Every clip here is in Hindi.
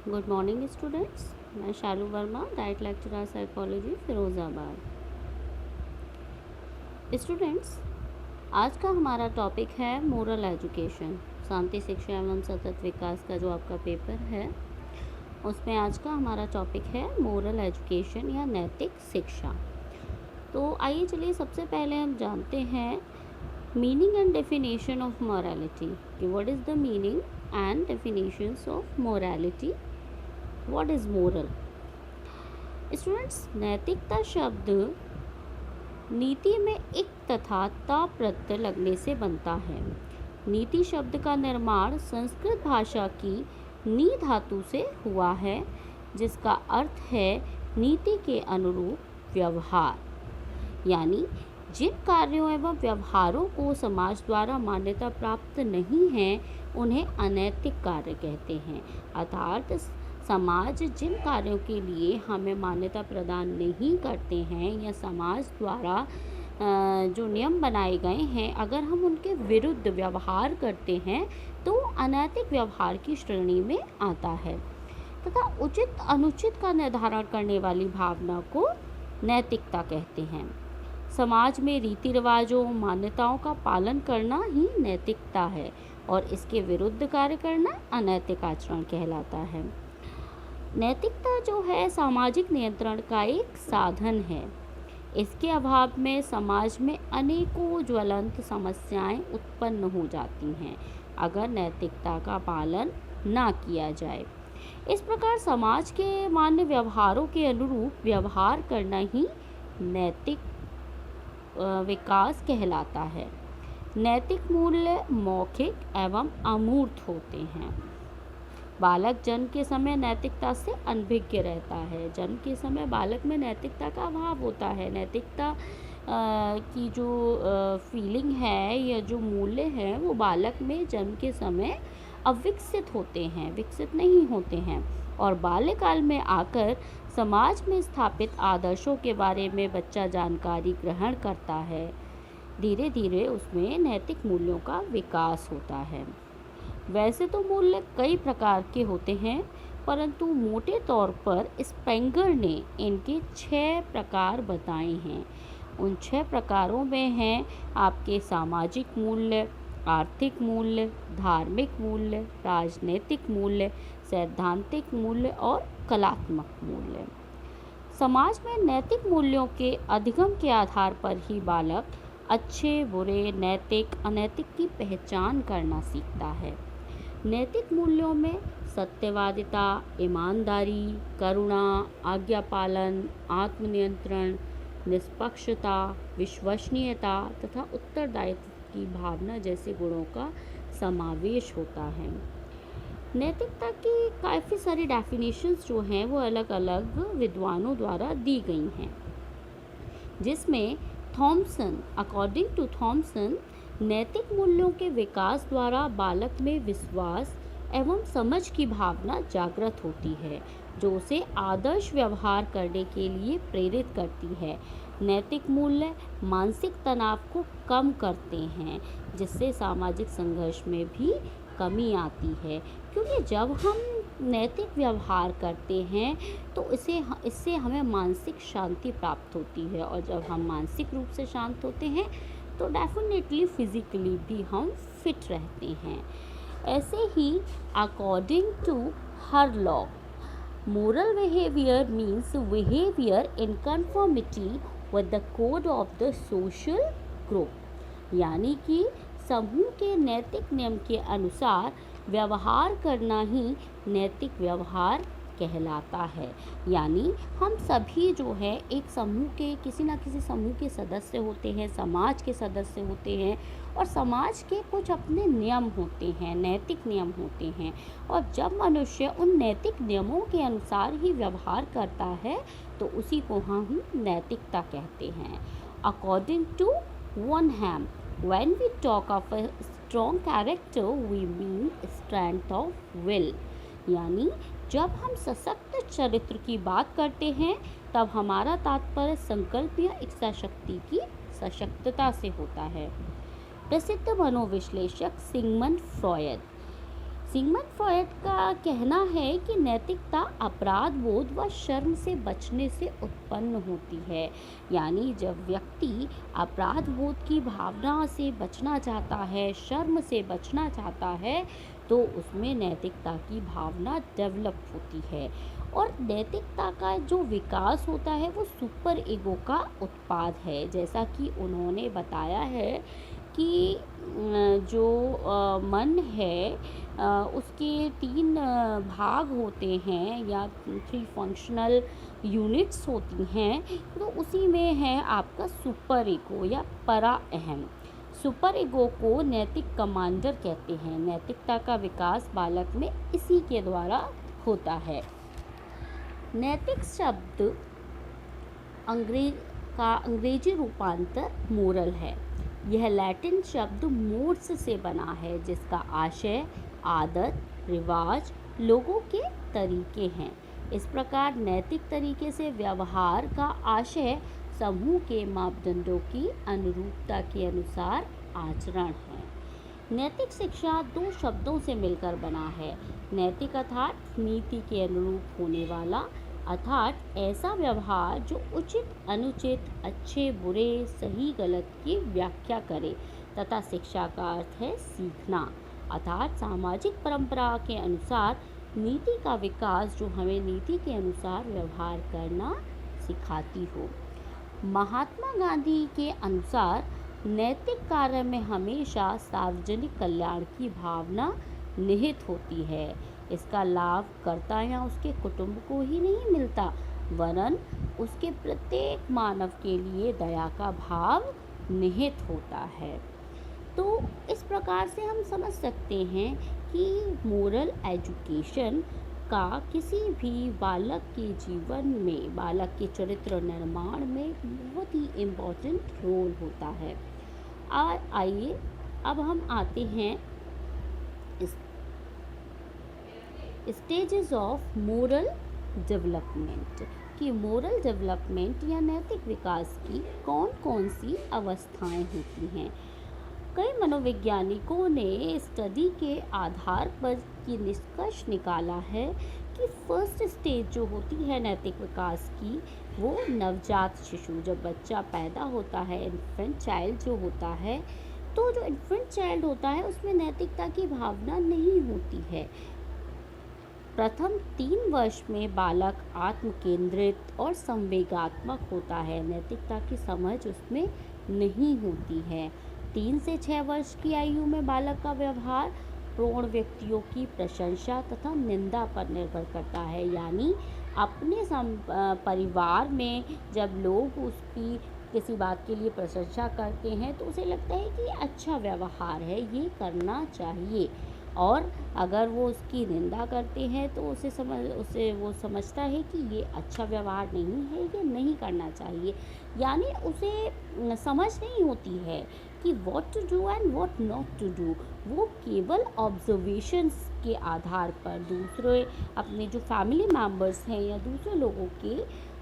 Good morning students. मैं Shalu Verma, DIET lecturer psychology, Firozabad. Students, आज का हमारा टॉपिक है मोरल एजुकेशन। शांति शिक्षा एवं सतत विकास का जो आपका पेपर है उसमें आज का हमारा टॉपिक है मोरल एजुकेशन या नैतिक शिक्षा। तो आइए चलिए सबसे पहले हम जानते हैं meaning and definition of morality कि what is the meaning and definitions of morality. What is moral? Students, नैतिकता शब्द नीति में एक तथा ता प्रत्यय लगने से बनता है। नीति शब्द का निर्माण संस्कृत भाषा की नी धातु से हुआ है, जिसका अर्थ है नीति के अनुरूप व्यवहार, यानी जिन कार्यों एवं व्यवहारों को समाज द्वारा मान्यता प्राप्त नहीं है उन्हें अनैतिक कार्य कहते हैं। अर्थात समाज जिन कार्यों के लिए हमें मान्यता प्रदान नहीं करते हैं या समाज द्वारा जो नियम बनाए गए हैं, अगर हम उनके विरुद्ध व्यवहार करते हैं तो अनैतिक व्यवहार की श्रेणी में आता है। तथा उचित अनुचित का निर्धारण करने वाली भावना को नैतिकता कहते हैं। समाज में रीति रिवाजों मान्यताओं का पालन करना ही नैतिकता है और इसके विरुद्ध कार्य करना अनैतिक आचरण कहलाता है। नैतिकता जो है सामाजिक नियंत्रण का एक साधन है। इसके अभाव में समाज में अनेकों ज्वलंत समस्याएं उत्पन्न हो जाती हैं अगर नैतिकता का पालन ना किया जाए। इस प्रकार समाज के मान्य व्यवहारों के अनुरूप व्यवहार करना ही नैतिक विकास कहलाता है। नैतिक मूल्य मौखिक एवं अमूर्त होते हैं। बालक जन्म के समय नैतिकता से अनभिज्ञ रहता है। जन्म के समय बालक में नैतिकता का अभाव होता है। नैतिकता की जो फीलिंग है या जो मूल्य है वो बालक में जन्म के समय अविकसित होते हैं, विकसित नहीं होते हैं और बाल्यकाल में आकर समाज में स्थापित आदर्शों के बारे में बच्चा जानकारी ग्रहण करता है। धीरे धीरे उसमें नैतिक मूल्यों का विकास होता है। वैसे तो मूल्य कई प्रकार के होते हैं, परंतु मोटे तौर पर स्पेंगर ने इनके 6 प्रकार बताए हैं। उन 6 प्रकारों में हैं आपके सामाजिक मूल्य, आर्थिक मूल्य, धार्मिक मूल्य, राजनीतिक मूल्य, सैद्धांतिक मूल्य और कलात्मक मूल्य। समाज में नैतिक मूल्यों के अधिगम के आधार पर ही बालक अच्छे बुरे नैतिक अनैतिक की पहचान करना सीखता है। नैतिक मूल्यों में सत्यवादिता, ईमानदारी, करुणा, आज्ञा पालन, आत्मनियंत्रण, निष्पक्षता, विश्वसनीयता तथा उत्तरदायित्व की भावना जैसे गुणों का समावेश होता है। नैतिकता की काफ़ी सारी डेफिनेशंस जो हैं वो अलग अलग विद्वानों द्वारा दी गई हैं, जिसमें अकॉर्डिंग टू थॉमसन, नैतिक मूल्यों के विकास द्वारा बालक में विश्वास एवं समझ की भावना जागृत होती है, जो उसे आदर्श व्यवहार करने के लिए प्रेरित करती है। नैतिक मूल्य मानसिक तनाव को कम करते हैं, जिससे सामाजिक संघर्ष में भी कमी आती है, क्योंकि जब हम नैतिक व्यवहार करते हैं तो इससे हमें मानसिक शांति प्राप्त होती है और जब हम मानसिक रूप से शांत होते हैं तो डेफिनेटली फिज़िकली भी हम फिट रहते हैं। ऐसे ही according to Hurlock, moral behaviour means behaviour in conformity with the code of the social group, यानी कि समूह के नैतिक नियम के अनुसार व्यवहार करना ही नैतिक व्यवहार कहलाता है। यानी हम सभी जो है एक समूह के किसी न किसी समूह के सदस्य होते हैं, समाज के सदस्य होते हैं और समाज के कुछ अपने नियम होते हैं, नैतिक नियम होते हैं और जब मनुष्य उन नैतिक नियमों के अनुसार ही व्यवहार करता है तो उसी को हम नैतिकता कहते हैं। According to Wenham, when we talk of a strong character we mean strength of will, यानी जब हम सशक्त चरित्र की बात करते हैं तब हमारा तात्पर्य संकल्प या इच्छा शक्ति की सशक्तता से होता है। प्रसिद्ध मनोविश्लेषक सिगमंड फ्रॉयड सिगमंड फ्रॉयड का कहना है कि नैतिकता अपराध बोध व शर्म से बचने से उत्पन्न होती है। यानी जब व्यक्ति अपराध बोध की भावना से बचना चाहता है, शर्म से बचना चाहता है, तो उसमें नैतिकता की भावना डेवलप होती है। और नैतिकता का जो विकास होता है वो सुपर ईगो का उत्पाद है। जैसा कि उन्होंने बताया है कि जो मन है उसके 3 भाग होते हैं या 3 फंक्शनल यूनिट्स होती हैं। तो उसी में है आपका सुपर ईगो या परा अहम। सुपर ईगो को नैतिक कमांडर कहते हैं। नैतिकता का विकास बालक में इसी के द्वारा होता है। नैतिक शब्द अंग्रेजी रूपांतर मोरल है। यह लैटिन शब्द मोर्स से बना है, जिसका आशय आदत, रिवाज, लोगों के तरीके हैं। इस प्रकार नैतिक तरीके से व्यवहार का आशय समूह के मापदंडों की अनुरूपता के अनुसार आचरण है। नैतिक शिक्षा 2 शब्दों से मिलकर बना है। नैतिक अर्थात नीति के अनुरूप होने वाला, अर्थात ऐसा व्यवहार जो उचित, अनुचित, अच्छे, बुरे, सही, गलत की व्याख्या करे, तथा शिक्षा का अर्थ है सीखना, अर्थात सामाजिक परंपरा के अनुसार नीति का विकास जो हमें नीति के अनुसार व्यवहार करना सिखाती हो। महात्मा गांधी के अनुसार नैतिक कार्य में हमेशा सार्वजनिक कल्याण की भावना निहित होती है। इसका लाभ कर्ता या उसके कुटुंब को ही नहीं मिलता, वरन उसके प्रत्येक मानव के लिए दया का भाव निहित होता है। तो इस प्रकार से हम समझ सकते हैं कि मोरल एजुकेशन का किसी भी बालक के जीवन में, बालक के चरित्र निर्माण में बहुत ही इम्पोर्टेंट रोल होता है। आइए अब हम आते हैं स्टेजेस ऑफ मोरल डेवलपमेंट कि मोरल डेवलपमेंट या नैतिक विकास की कौन कौन सी अवस्थाएं होती हैं। कई मनोवैज्ञानिकों ने स्टडी के आधार पर ये निष्कर्ष निकाला है कि फर्स्ट स्टेज जो होती है नैतिक विकास की, वो नवजात शिशु, जब बच्चा पैदा होता है, इन्फेंट चाइल्ड जो होता है, तो जो इन्फेंट चाइल्ड होता है उसमें नैतिकता की भावना नहीं होती है। प्रथम 3 वर्ष में बालक आत्म केंद्रित और संवेगात्मक होता है। नैतिकता की समझ उसमें नहीं होती है। 3 से 6 वर्ष की आयु में बालक का व्यवहार प्रौढ़ व्यक्तियों की प्रशंसा तथा निंदा पर निर्भर करता है। यानी अपने परिवार में जब लोग उसकी किसी बात के लिए प्रशंसा करते हैं तो उसे लगता है कि अच्छा व्यवहार है, ये करना चाहिए, और अगर वो उसकी निंदा करते हैं तो उसे वो समझता है कि ये अच्छा व्यवहार नहीं है, ये नहीं करना चाहिए। यानी उसे समझ नहीं होती है कि what to do and what not to do. वो केवल ऑब्जर्वेशंस के आधार पर, दूसरे अपने जो फैमिली मेम्बर्स हैं या दूसरे लोगों के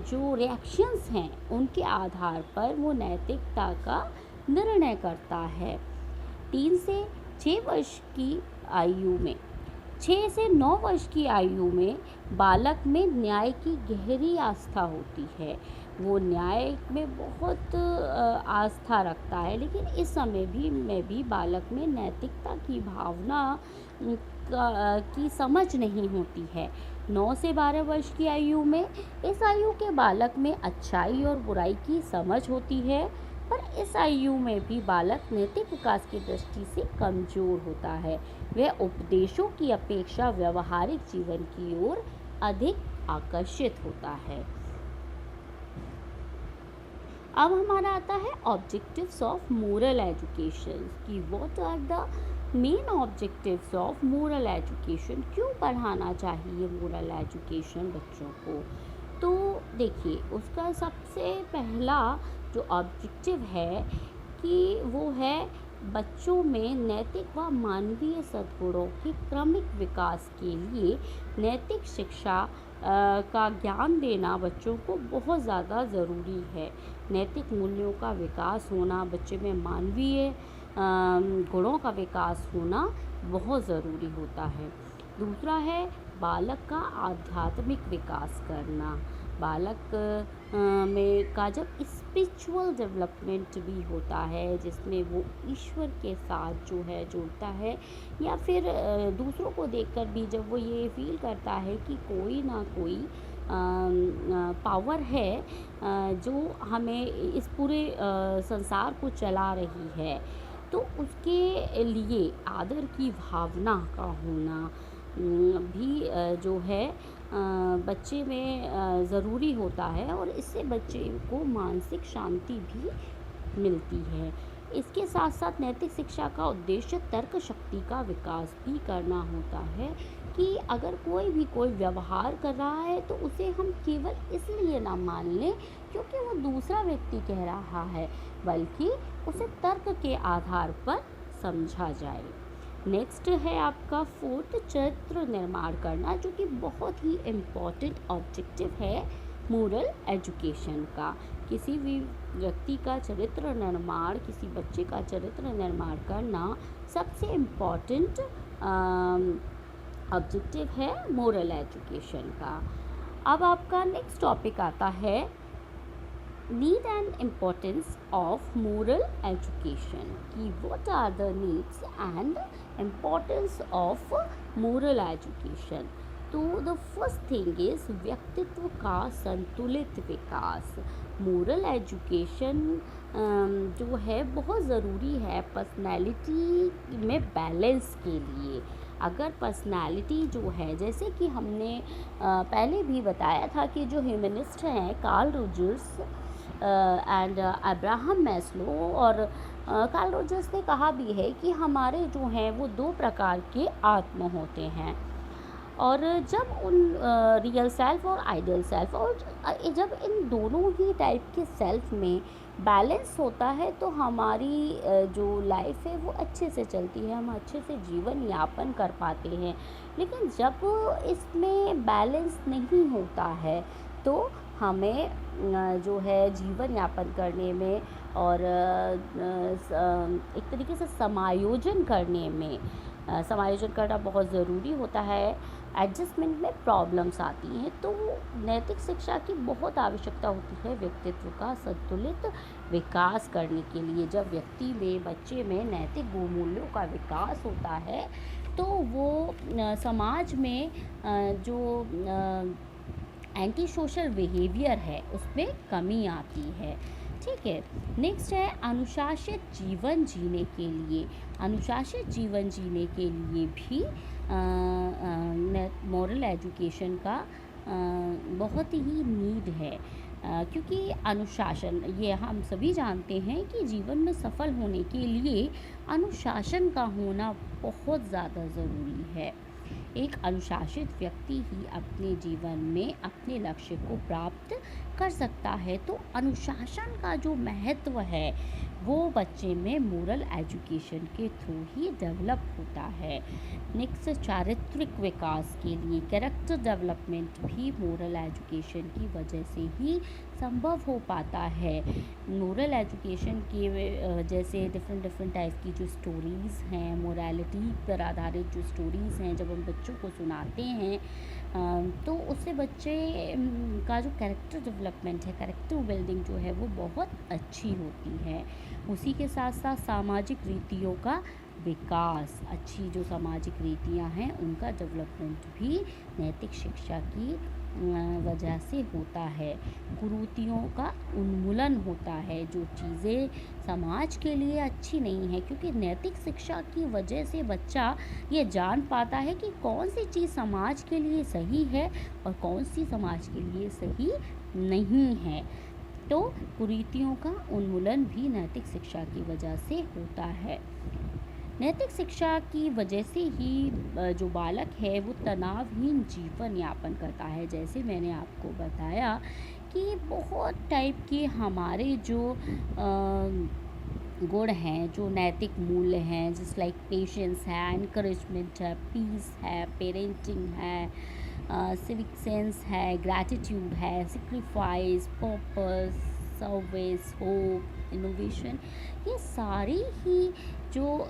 जो रिएक्शंस हैं उनके आधार पर वो नैतिकता का निर्णय करता है। 3 से 6 वर्ष की आयु में, 6 से 9 वर्ष की आयु में बालक में न्याय की गहरी आस्था होती है। वो न्याय में बहुत आस्था रखता है, लेकिन इस समय में भी बालक में नैतिकता की भावना की समझ नहीं होती है। 9 से 12 वर्ष की आयु में, इस आयु के बालक में अच्छाई और बुराई की समझ होती है, पर इस आयु में भी बालक नैतिक विकास की दृष्टि से कमजोर होता है। वह उपदेशों की अपेक्षा व्यवहारिक जीवन की ओर अधिक आकर्षित होता है। अब हमारा आता है ऑब्जेक्टिव्स ऑफ मोरल एजुकेशन कि what are the main objectives of moral education. क्यों पढ़ाना चाहिए मोरल एजुकेशन बच्चों को? तो देखिए, उसका सबसे पहला जो ऑब्जेक्टिव है कि वो है बच्चों में नैतिक व मानवीय सद्गुणों के क्रमिक विकास के लिए नैतिक शिक्षा का ज्ञान देना बच्चों को बहुत ज़्यादा ज़रूरी है। नैतिक मूल्यों का विकास होना, बच्चे में मानवीय गुणों का विकास होना बहुत ज़रूरी होता है। दूसरा है बालक का आध्यात्मिक विकास करना। बालक में का जब स्पिरिचुअल डेवलपमेंट भी होता है, जिसमें वो ईश्वर के साथ जो है जुड़ता है, या फिर दूसरों को देखकर भी जब वो ये फील करता है कि कोई ना कोई पावर है जो हमें इस पूरे संसार को चला रही है, तो उसके लिए आदर की भावना का होना भी जो है बच्चे में ज़रूरी होता है, और इससे बच्चे को मानसिक शांति भी मिलती है। इसके साथ साथ नैतिक शिक्षा का उद्देश्य तर्क शक्ति का विकास भी करना होता है, कि अगर कोई भी कोई व्यवहार कर रहा है तो उसे हम केवल इसलिए ना मान लें क्योंकि वो दूसरा व्यक्ति कह रहा है, बल्कि उसे तर्क के आधार पर समझा जाए। नेक्स्ट है आपका फोर्थ, चरित्र निर्माण करना, जो कि बहुत ही इम्पॉर्टेंट ऑब्जेक्टिव है मोरल एजुकेशन का। किसी भी व्यक्ति का चरित्र निर्माण, किसी बच्चे का चरित्र निर्माण करना सबसे इम्पॉर्टेंट ऑब्जेक्टिव है मोरल एजुकेशन का। अब आपका नेक्स्ट टॉपिक आता है need and importance of moral education, कि what are the needs and importance of moral education. तो द फर्स्ट थिंग इज व्यक्तित्व का संतुलित विकास। मोरल एजुकेशन जो है बहुत ज़रूरी है पर्सनैलिटी में बैलेंस के लिए। अगर पर्सनैलिटी जो है, जैसे कि हमने पहले भी बताया था कि जो ह्यूमनिस्ट हैं Carl Rogers and Abraham Maslow, और कार्ल रोजर्स ने कहा भी है कि हमारे जो हैं वो दो प्रकार के आत्म होते हैं, और जब उन रियल सेल्फ और आइडियल सेल्फ, और जब इन दोनों ही टाइप के सेल्फ में बैलेंस होता है तो हमारी जो लाइफ है वो अच्छे से चलती है, हम अच्छे से जीवन यापन कर पाते हैं। लेकिन जब इसमें बैलेंस नहीं होता है तो हमें जो है जीवन यापन करने में और एक तरीके से समायोजन करने में समायोजन करना बहुत ज़रूरी होता है। एडजस्टमेंट में प्रॉब्लम्स आती हैं, तो नैतिक शिक्षा की बहुत आवश्यकता होती है व्यक्तित्व का संतुलित विकास करने के लिए। जब व्यक्ति में, बच्चे में नैतिक मूल्यों का विकास होता है तो वो समाज में जो एंटी सोशल बिहेवियर है उसमें कमी आती है। ठीक है। नेक्स्ट है अनुशासित जीवन जीने के लिए। अनुशासित जीवन जीने के लिए भी मॉरल एजुकेशन का बहुत ही नीड है, क्योंकि अनुशासन, ये हम सभी जानते हैं कि जीवन में सफल होने के लिए अनुशासन का होना बहुत ज़्यादा ज़रूरी है। एक अनुशासित व्यक्ति ही अपने जीवन में अपने लक्ष्य को प्राप्त कर सकता है। तो अनुशासन का जो महत्व है वो बच्चे में मोरल एजुकेशन के थ्रू ही डेवलप होता है। नेक्स्ट, चारित्रिक विकास के लिए कैरेक्टर डेवलपमेंट भी मोरल एजुकेशन की वजह से ही संभव हो पाता है। मोरल एजुकेशन के जैसे डिफरेंट टाइप की जो स्टोरीज़ हैं, मोरालिटी पर आधारित जो स्टोरीज़ हैं, जब हम बच्चों को सुनाते हैं तो उससे बच्चे का जो कैरेक्टर डेवलपमेंट है, कैरेक्टर बिल्डिंग जो है वो बहुत अच्छी होती है। उसी के साथ साथ सामाजिक रीतियों का विकास, अच्छी जो सामाजिक रीतियां हैं उनका डेवलपमेंट भी नैतिक शिक्षा की वजह से होता है। कुरीतियों का उन्मूलन होता है, जो चीज़ें समाज के लिए अच्छी नहीं है, क्योंकि नैतिक शिक्षा की वजह से बच्चा ये जान पाता है कि कौन सी चीज़ समाज के लिए सही है और कौन सी समाज के लिए सही नहीं है। तो कुरीतियों का उन्मूलन भी नैतिक शिक्षा की वजह से होता है। नैतिक शिक्षा की वजह से ही जो बालक है वो तनावहीन जीवन यापन करता है। जैसे मैंने आपको बताया कि बहुत टाइप के हमारे जो गुण हैं, जो नैतिक मूल्य हैं, जिस लाइक पेशेंस है, एनकरेजमेंट है, पीस है, पेरेंटिंग है, सिविक सेंस है, ग्रैटिट्यूड है, sacrifice, purpose, service, hope, innovation, ये सारी ही जो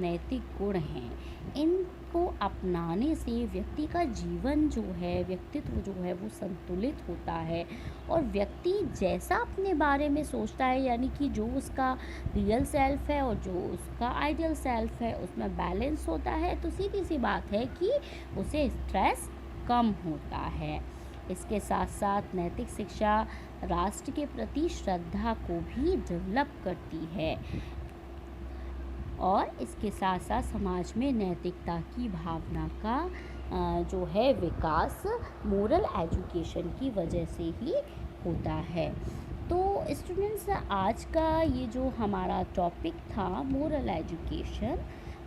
नैतिक गुण हैं, इनको अपनाने से व्यक्ति का जीवन जो है, व्यक्तित्व जो है वो संतुलित होता है और व्यक्ति जैसा अपने बारे में सोचता है, यानी कि जो उसका रियल सेल्फ है और जो उसका आइडियल सेल्फ है, उसमें बैलेंस होता है, तो सीधी सी बात है कि उसे स्ट्रेस कम होता है। इसके साथ साथ नैतिक शिक्षा राष्ट्र के प्रति श्रद्धा को भी डेवलप करती है और इसके साथ साथ समाज में नैतिकता की भावना का जो है विकास मोरल एजुकेशन की वजह से ही होता है। तो स्टूडेंट्स, आज का ये जो हमारा टॉपिक था मोरल एजुकेशन,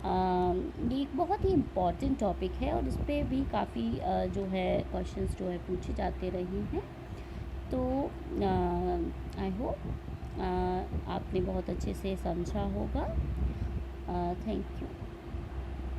ये एक बहुत ही इम्पॉर्टेंट टॉपिक है और इस पर भी काफ़ी जो है क्वेश्चंस जो है पूछे जाते रहे हैं। तो आई होप आपने बहुत अच्छे से समझा होगा। Thank you.